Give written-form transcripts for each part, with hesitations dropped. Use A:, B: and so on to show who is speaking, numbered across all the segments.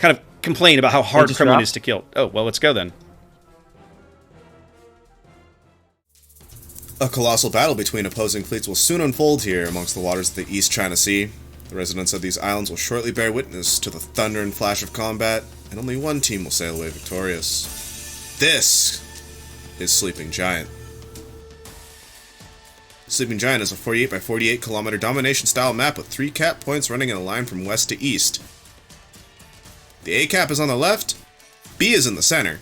A: kind of complain about how hard
B: just
A: Kremlin
B: dropped?
A: is to kill. Oh, well, let's go then.
C: A colossal battle between opposing fleets will soon unfold here amongst the waters of the East China Sea. The residents of these islands will shortly bear witness to the thunder and flash of combat, and only one team will sail away victorious. This is Sleeping Giant. Sleeping Giant is a 48 by 48 kilometer domination style map with 3 cap points running in a line from west to east. The A cap is on the left, B is in the center,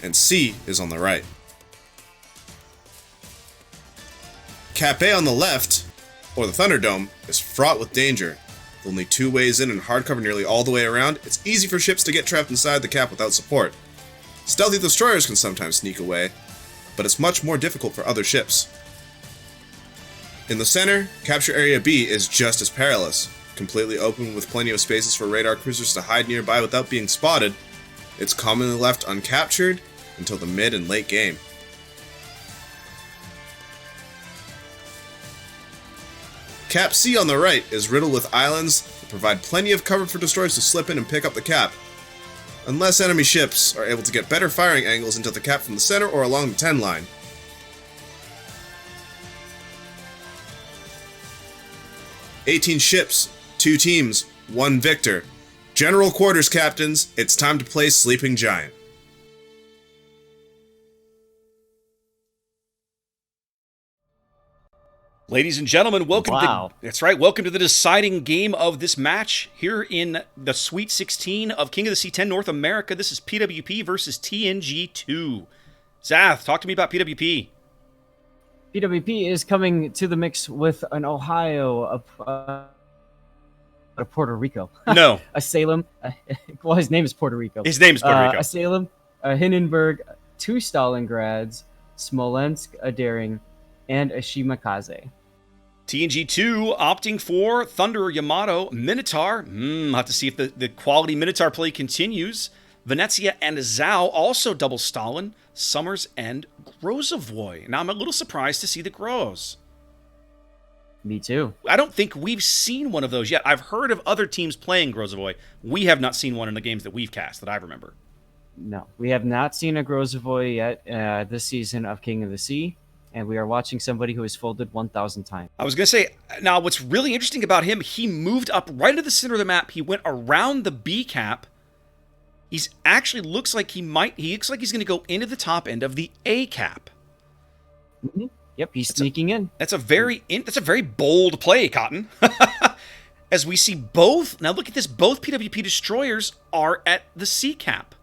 C: and C is on the right. Cap A on the left, or the Thunderdome, is fraught with danger. With only 2 ways in and hard cover nearly all the way around, it's easy for ships to get trapped inside the cap without support. Stealthy destroyers can sometimes sneak away, but it's much more difficult for other ships. In the center, Capture Area B is just as perilous. Completely open with plenty of spaces for radar cruisers to hide nearby without being spotted, it's commonly left uncaptured until the mid and late game. Cap C on the right is riddled with islands that provide plenty of cover for destroyers to slip in and pick up the cap, unless enemy ships are able to get better firing angles into the cap from the center or along the 10 line. "18 ships, 2 teams, 1 victor. General quarters, captains, it's time to play Sleeping Giant."
A: Ladies and gentlemen, welcome
B: Wow.
A: that's right, welcome to the deciding game of this match here in the Sweet 16 of King of the Sea 10 North America. This is PWP versus TNG-2. Zath, talk to me about PWP.
B: PWP is coming to the mix with an Ohio, a Puerto Rico.
A: No.
B: A Salem. Well, his name is Puerto Rico.
A: His name is Puerto Rico.
B: A Salem, a Hindenburg, 2 Stalingrads, Smolensk, a Daring, and a Shimakaze.
A: TNG-2 opting for Thunder, Yamato, Minotaur. I'll have to see if the quality Minotaur play continues. Venezia and Zhao also double Stalin, Summers, and Grozovoy. Now, I'm a little surprised to see the Groz.
B: Me too.
A: I don't think we've seen one of those yet. I've heard of other teams playing Grozovoy. We have not seen one in the games that we've cast that I remember.
B: No, we have not seen a Grozovoy yet this season of King of the Sea, and we are watching somebody who has folded 1,000 times.
A: I was going to say, now what's really interesting about him, he moved up right into the center of the map. He went around the B cap. He's actually he looks like he's going to go into the top end of the A cap.
B: Mm-hmm. Yep, he's sneaking in.
A: That's a very bold play, Cotton. As we see both, now look at this, both PWP destroyers are at the C cap.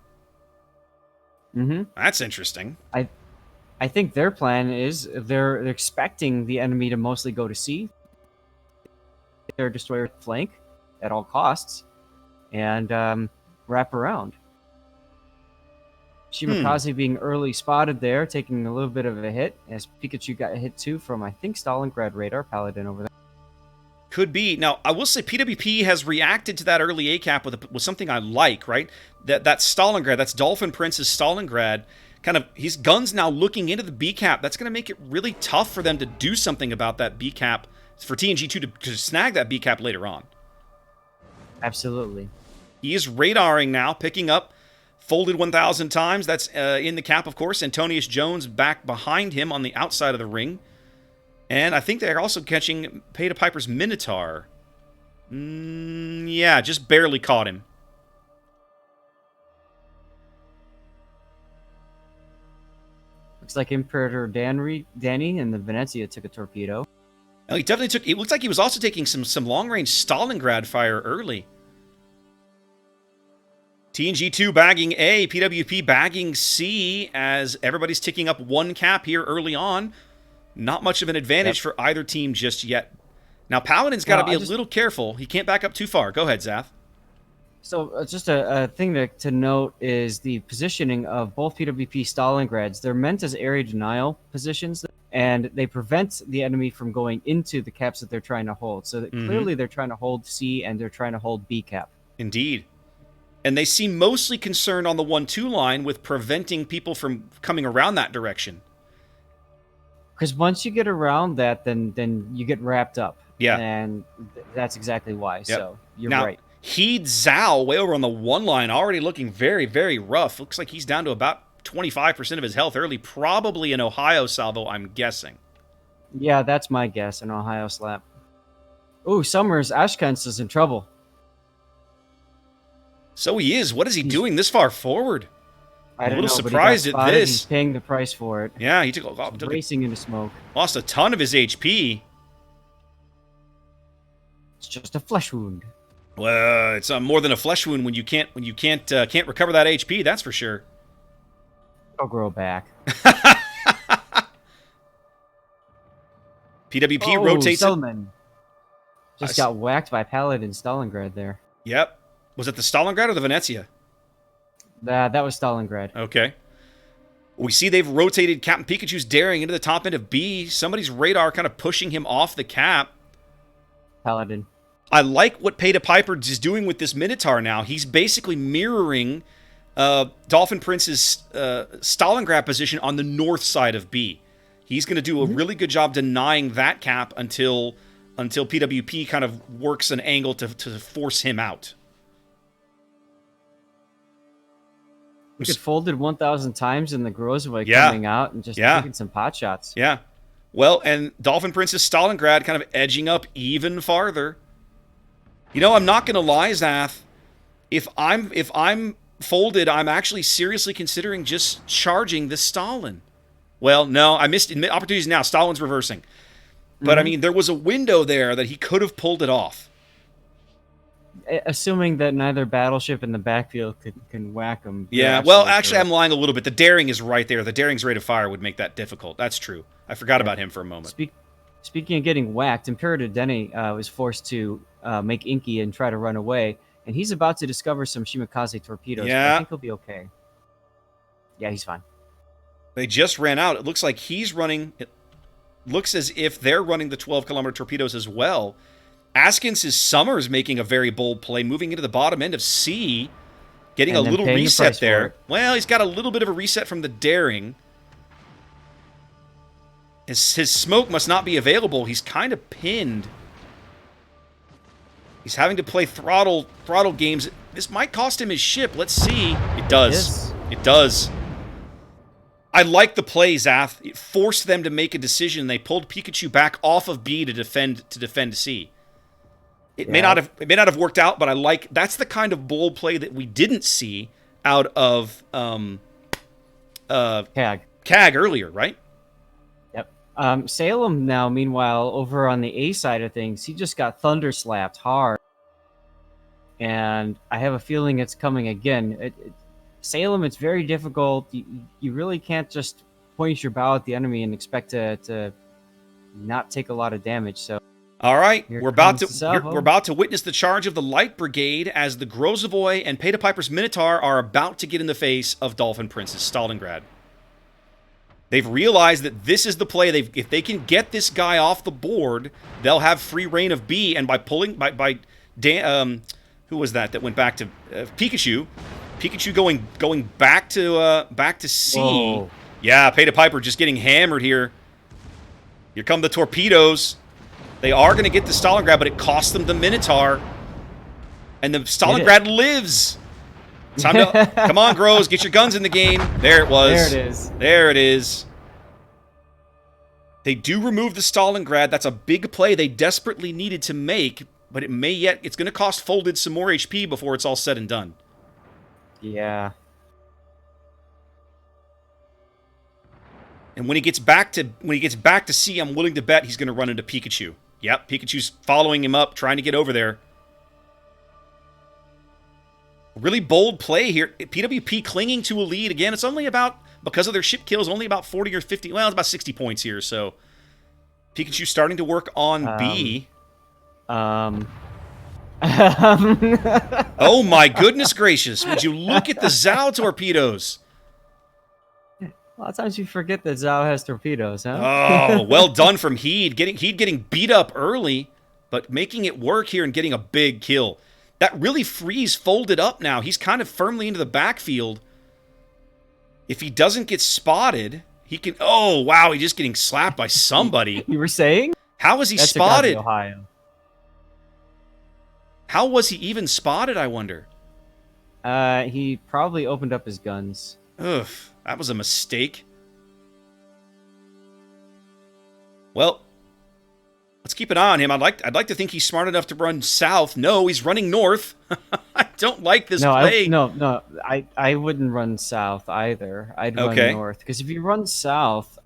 B: Mm-hmm.
A: That's interesting.
B: I think their plan is they're expecting the enemy to mostly go to C, their destroyer flank at all costs, and wrap around. Shimakaze being early spotted there, taking a little bit of a hit, as Pikachu got a hit too from, I think, Stalingrad radar paladin over there.
A: Could be. Now, I will say PWP has reacted to that early A cap with something I like, right? That Stalingrad, that's Dolphin Prince's Stalingrad, kind of, his gun's now looking into the B cap. That's going to make it really tough for them to do something about that B cap, for TNG-2 to snag that B cap later on.
B: Absolutely.
A: He is radaring now, picking up folded 1,000 times. That's in the cap, of course. Antonius Jones back behind him on the outside of the ring. And I think they're also catching Peta Piper's Minotaur. Yeah, just barely caught him.
B: Looks like Imperator Danny and the Venezia took a torpedo.
A: Oh, he definitely took... It looks like he was also taking some long-range Stalingrad fire early. TNG-2 bagging A, PWP bagging C, as everybody's ticking up 1 cap here early on. Not much of an advantage for either team just yet. Now, Paladin's got to be a little careful. He can't back up too far. Go ahead, Zath.
B: So just a thing to note is the positioning of both PWP Stalingrads. They're meant as area denial positions, and they prevent the enemy from going into the caps that they're trying to hold. So that clearly they're trying to hold C and they're trying to hold B cap.
A: Indeed. And they seem mostly concerned on the 1-2 line with preventing people from coming around that direction.
B: Because once you get around that, then you get wrapped up.
A: Yeah.
B: And that's exactly why. Yep. So you're
A: now,
B: right.
A: Heed Zhao way over on the 1 line, already looking very, very rough. Looks like he's down to about 25% of his health early. Probably an Ohio salvo, I'm guessing.
B: Yeah, that's my guess. An Ohio slap. Ooh, Summers Ashkens is in trouble.
A: So he is. What is he doing this far forward?
B: I
A: I'm a
B: don't
A: little
B: know,
A: surprised
B: but he got
A: at
B: spotted.
A: this.
B: He's paying the price for it.
A: Yeah, he took
B: Racing into smoke.
A: lost a ton of his HP.
B: It's just a flesh wound.
A: Well, it's more than a flesh wound when you can't recover that HP. That's for sure.
B: I'll grow back.
A: PWP rotates it.
B: Selman just got whacked by Paladin Stalingrad there.
A: Yep. Was it the Stalingrad or the Venezia?
B: That was Stalingrad.
A: Okay. We see they've rotated Captain Pikachu's daring into the top end of B. Somebody's radar kind of pushing him off the cap.
B: Paladin.
A: I like what Peta Piper is doing with this Minotaur now. He's basically mirroring Dolphin Prince's Stalingrad position on the north side of B. He's going to do a really good job denying that cap until PWP kind of works an angle to force him out.
B: We could fold it 1,000 times in the Grozavoy
A: Yeah.
B: coming out and just taking some pot shots.
A: Yeah. Well, and Dolphin Prince's Stalingrad kind of edging up even farther. You know, I'm not going to lie, Zath. If I'm folded, I'm actually seriously considering just charging the Stalin. Well, no, I missed opportunities now. Stalin's reversing. But, I mean, there was a window there that he could have pulled it off.
B: Assuming that neither battleship in the backfield can whack him.
A: Yeah, well, actually, I'm lying a little bit. The daring is right there. The daring's rate of fire would make that difficult. That's true. I forgot about him for a moment.
B: Speaking of getting whacked, Imperator Denny was forced to make Inky and try to run away, and he's about to discover some Shimakaze torpedoes.
A: Yeah.
B: I think he'll be okay. Yeah, he's fine.
A: They just ran out. It looks like he's running. It looks as if they're running the 12-kilometer torpedoes as well. Askins' Summers making a very bold play, moving into the bottom end of C, getting
B: And
A: a
B: then
A: little
B: paying the
A: reset
B: price for
A: there.
B: it.
A: Well, he's got a little bit of a reset from the daring. His smoke must not be available. He's kind of pinned. He's having to play throttle games. This might cost him his ship. Let's see. It does. It does. I like the play, Zath. It forced them to make a decision. They pulled Pikachu back off of B to defend C. It may not have worked out, but I like that's the kind of bold play that we didn't see out of CAG earlier, right?
B: Yep. Salem now, meanwhile, over on the A side of things, he just got thunder slapped hard, and I have a feeling it's coming again. Salem, it's very difficult. You really can't just point your bow at the enemy and expect to not take a lot of damage. So.
A: All right,
B: Here
A: we're about
B: comes
A: to witness the charge of the Light Brigade as the Grozavoy and Peta Piper's Minotaur are about to get in the face of Dolphin Prince's Stalingrad. They've realized that this is the play. If they can get this guy off the board, they'll have free reign of B. And by pulling who was that went back to Pikachu? Pikachu going back to C.
B: Whoa.
A: Yeah, Peta Piper just getting hammered here. Here come the torpedoes. They are going to get the Stalingrad, but it costs them the Minotaur. And the Stalingrad lives. Time to come on, Groz, get your guns in the game. There it was.
B: There it is.
A: There it is. They do remove the Stalingrad. That's a big play they desperately needed to make, but it's going to cost Folded some more HP before it's all said and done.
B: Yeah.
A: And when he gets back to C, I'm willing to bet he's going to run into Pikachu. Yep, Pikachu's following him up, trying to get over there. Really bold play here. PWP clinging to a lead. Again, it's only about, because of their ship kills, only about 40 or 50. Well, it's about 60 points here, so. Pikachu starting to work on B. Oh my goodness gracious. Would you look at the Zhao torpedoes?
B: A lot of times you forget that Zhao has torpedoes, huh?
A: Oh, well done from Heed. Heed getting beat up early, but making it work here and getting a big kill. That really frees Folded up now. He's kind of firmly into the backfield. If he doesn't get spotted, he can... Oh, wow, he's just getting slapped by somebody.
B: You were saying?
A: How is he
B: That's
A: spotted?
B: Ohio.
A: How was he even spotted, I wonder?
B: He probably opened up his guns.
A: Ugh, that was a mistake. Well, let's keep an eye on him. I'd like to think he's smart enough to run south. No, he's running north. I don't like this play.
B: I wouldn't run south either. I'd run north, because if you run south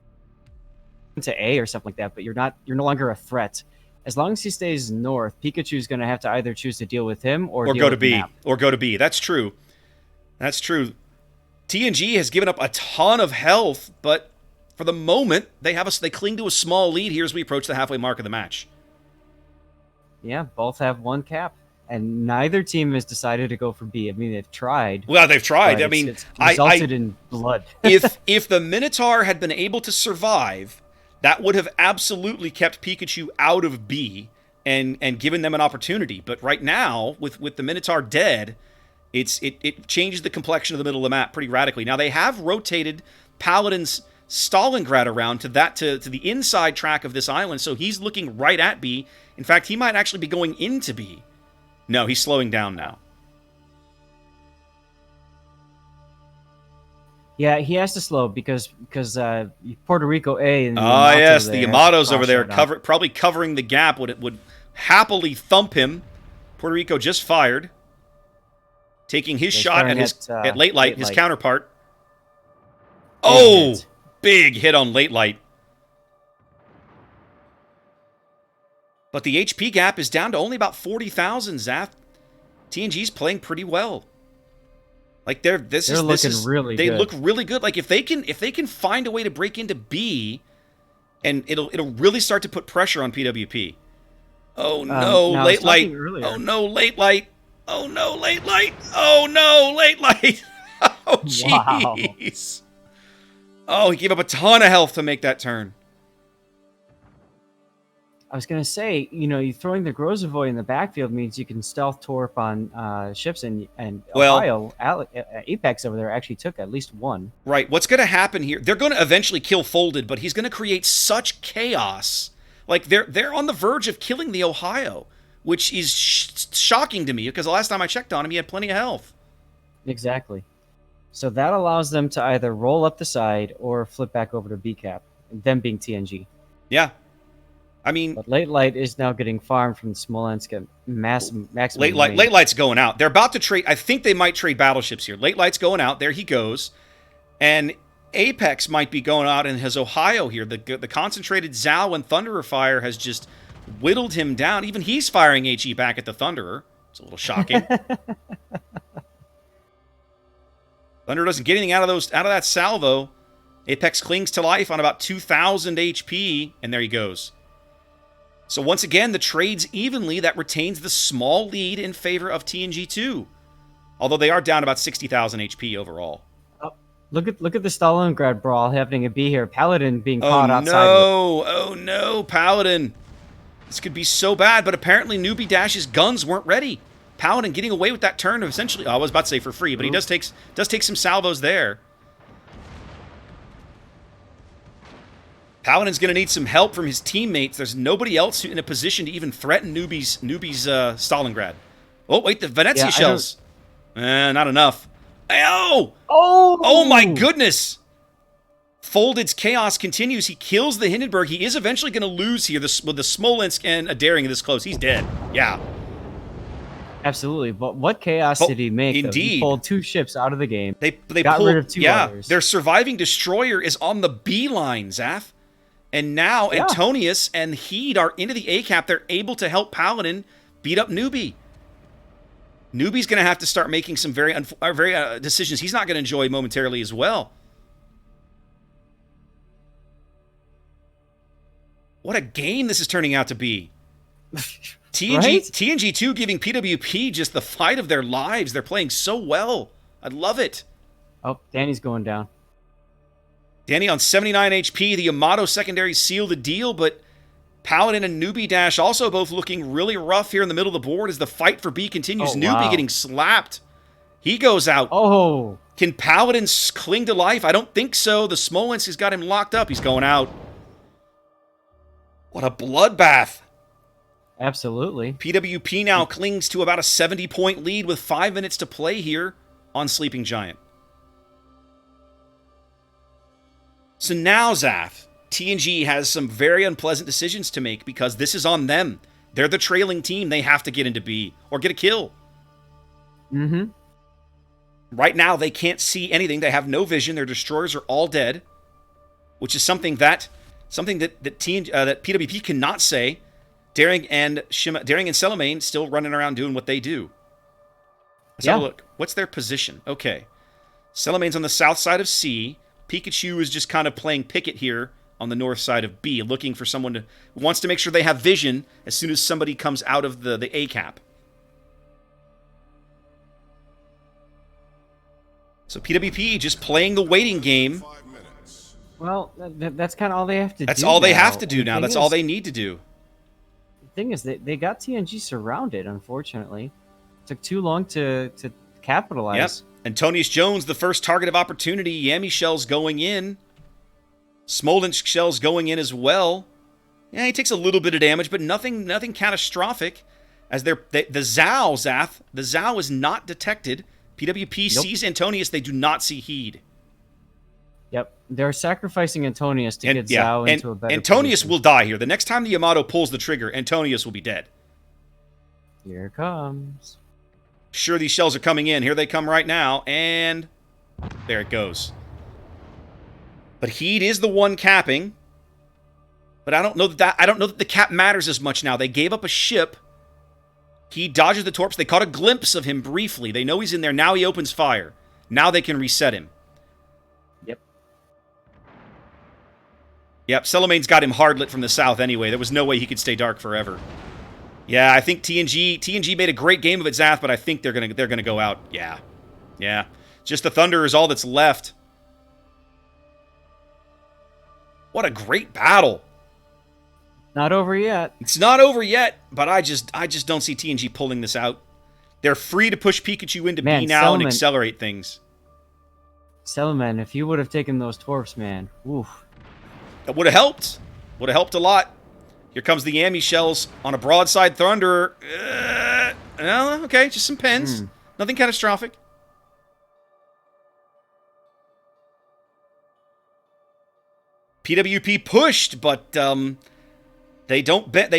B: into A or something like that, but you're no longer a threat. As long as he stays north, Pikachu's going to have to either choose to deal with him or deal
A: go to
B: with
A: B.
B: Map.
A: Or go to B. That's true. That's true. TNG has given up a ton of health, but for the moment, they cling to a small lead here as we approach the halfway mark of the match.
B: Yeah, both have one cap, and neither team has decided to go for B. I mean, they've tried.
A: Well, they've tried. I mean,
B: it's resulted in blood.
A: if the Minotaur had been able to survive, that would have absolutely kept Pikachu out of B and given them an opportunity. But right now, with the Minotaur dead, it changes the complexion of the middle of the map pretty radically. Now, they have rotated Paladin's Stalingrad around to the inside track of this island, so he's looking right at B. In fact, he might actually be going into B. No, he's slowing down now.
B: Yeah, he has to slow because Puerto Rico A and
A: the Yamato's over there probably covering the gap. Would happily thump him. Puerto Rico just fired, taking his shot at Late Light, his counterpart. Oh, big hit on Late Light. But the HP gap is down to only about 40,000, Zaf. TNG's playing pretty well. Like they look really good. Like if they can find a way to break into B, and it'll really start to put pressure on PWP. Oh no, Late Light. Oh no, Late Light. Oh no, Late Light. Oh no, Late Light. Oh jeez. Oh, he gave up a ton of health to make that turn.
B: I was going to say, you throwing the Grozavoy in the backfield means you can stealth torp on ships, and Ohio, Apex over there actually took at least one.
A: Right. What's going to happen here? They're going to eventually kill Folded, but he's going to create such chaos. Like they're on the verge of killing the Ohio, which is shocking to me because the last time I checked on him, he had plenty of health.
B: Exactly. So that allows them to either roll up the side or flip back over to B cap, them being TNG.
A: Yeah. I mean,
B: but Late Light is now getting farmed from Smolensk at maximum.
A: Late Light's going out. They're about to trade. I think they might trade battleships here. Late Light's going out. There he goes. And Apex might be going out in his Ohio here. The concentrated Zao and Thunderer fire has just whittled him down. Even he's firing HE back at the Thunderer. It's a little shocking. Thunderer doesn't get anything out of that salvo. Apex clings to life on about 2,000 HP, and there he goes. So once again, the trades evenly. That retains the small lead in favor of TNG-2. Although they are down about 60,000 HP overall.
B: Oh, look at the Stalingrad brawl happening at B here. Paladin being caught outside.
A: Oh no, Paladin. This could be so bad, but apparently Newbie Dash's guns weren't ready. Paladin getting away with that turn of essentially, I was about to say for free, but he does take some salvos there. Paladin's going to need some help from his teammates. There's nobody else in a position to even threaten Newbie's Stalingrad. Oh, wait, the Venezia shells. Not enough. Oh my goodness. Folded's chaos continues. He kills the Hindenburg. He is eventually going to lose here with the Smolensk and a Daring this close. He's dead. Yeah.
B: Absolutely, but what chaos did he make?
A: Indeed,
B: he pulled 2 ships out of the game.
A: They
B: got rid of 2 others.
A: Their surviving destroyer is on the B line, Zaf, and now Antonius and Heed are into the A cap. They're able to help Paladin beat up Newbie. Newbie's going to have to start making some very decisions he's not going to enjoy momentarily as well. What a game this is turning out to be. TNG-2 giving PWP just the fight of their lives. They're playing so well. I love it.
B: Oh, Danny's going down.
A: Danny on 79 HP. The Yamato secondary sealed the deal, but Paladin and Newbie Dash also both looking really rough here in the middle of the board as the fight for B continues. Newbie getting slapped. He goes out.
B: Oh.
A: Can Paladin cling to life? I don't think so. The Smolensk has got him locked up. He's going out. What a bloodbath.
B: Absolutely.
A: PWP now clings to about a 70-point lead with 5 minutes to play here on Sleeping Giant. So now, Zath, TNG has some very unpleasant decisions to make because this is on them. They're the trailing team. They have to get into B or get a kill.
B: Mm-hmm.
A: Right now, they can't see anything. They have no vision. Their destroyers are all dead, which is something that PWP cannot say. Daring and Celamane still running around doing what they do. Let's have a look. What's their position? Okay. Celamane's on the south side of C. Pikachu is just kind of playing picket here on the north side of B, looking for someone who wants to make sure they have vision as soon as somebody comes out of the A cap. So PWP just playing the waiting game.
B: Well, that's kind of all they have to do.
A: That's all they
B: now.
A: have to do now. That's all they need to do.
B: The thing is, they got TNG surrounded, unfortunately. It took too long to capitalize.
A: Yep. Antonius Jones, the first target of opportunity. Yami shells going in. Smolensk shells going in as well. Yeah, he takes a little bit of damage, but nothing catastrophic. As the Zao, Zath, the Zao is not detected. PWP sees Antonius, they do not see Heed.
B: Yep, they're sacrificing Antonius to get Zao into a better
A: Antonius
B: position.
A: will die here. The next time the Yamato pulls the trigger, Antonius will be dead.
B: Here it comes.
A: Sure, these shells are coming in. Here they come right now, and there it goes. But Heed is the one capping. But I don't know that the cap matters as much now. They gave up a ship. He dodges the torps. They caught a glimpse of him briefly. They know he's in there. Now he opens fire. Now they can reset him. Yep, Celamane's got him hard lit from the south anyway. There was no way he could stay dark forever. Yeah, I think TNG made a great game of it, Zath, but I think they're gonna go out. Yeah. Yeah. Just the Thunder is all that's left. What a great battle.
B: Not over yet.
A: It's not over yet, but I just don't see TNG pulling this out. They're free to push Pikachu into B now and accelerate things.
B: Celamane, if you would have taken those torps, man. Oof.
A: That would have helped. Would have helped a lot. Here comes the Yami shells on a broadside Thunder. Okay, just some pens. Nothing catastrophic. PWP pushed, but they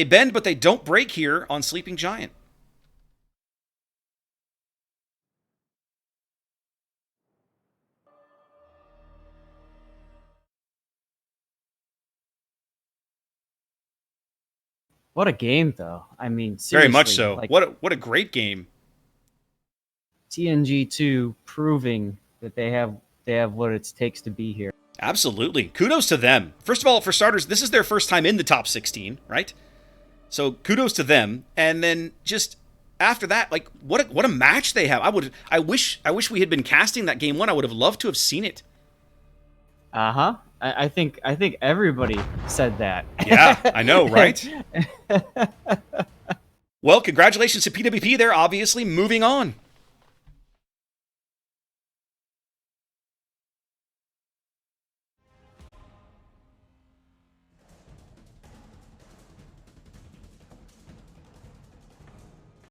A: bend, but they don't break here on Sleeping Giant.
B: What a game, though. I mean, seriously.
A: Very much so.
B: Like,
A: what a great game.
B: TNG-2 proving that they have what it takes to be here.
A: Absolutely. Kudos to them. First of all, for starters, this is their first time in the top 16, right? So kudos to them. And then just after that, like what a match they have. I wish we had been casting that game one. I would have loved to have seen it.
B: Uh-huh. I think everybody said that.
A: Yeah, I know, right? Well, congratulations to PWP. They're obviously moving on.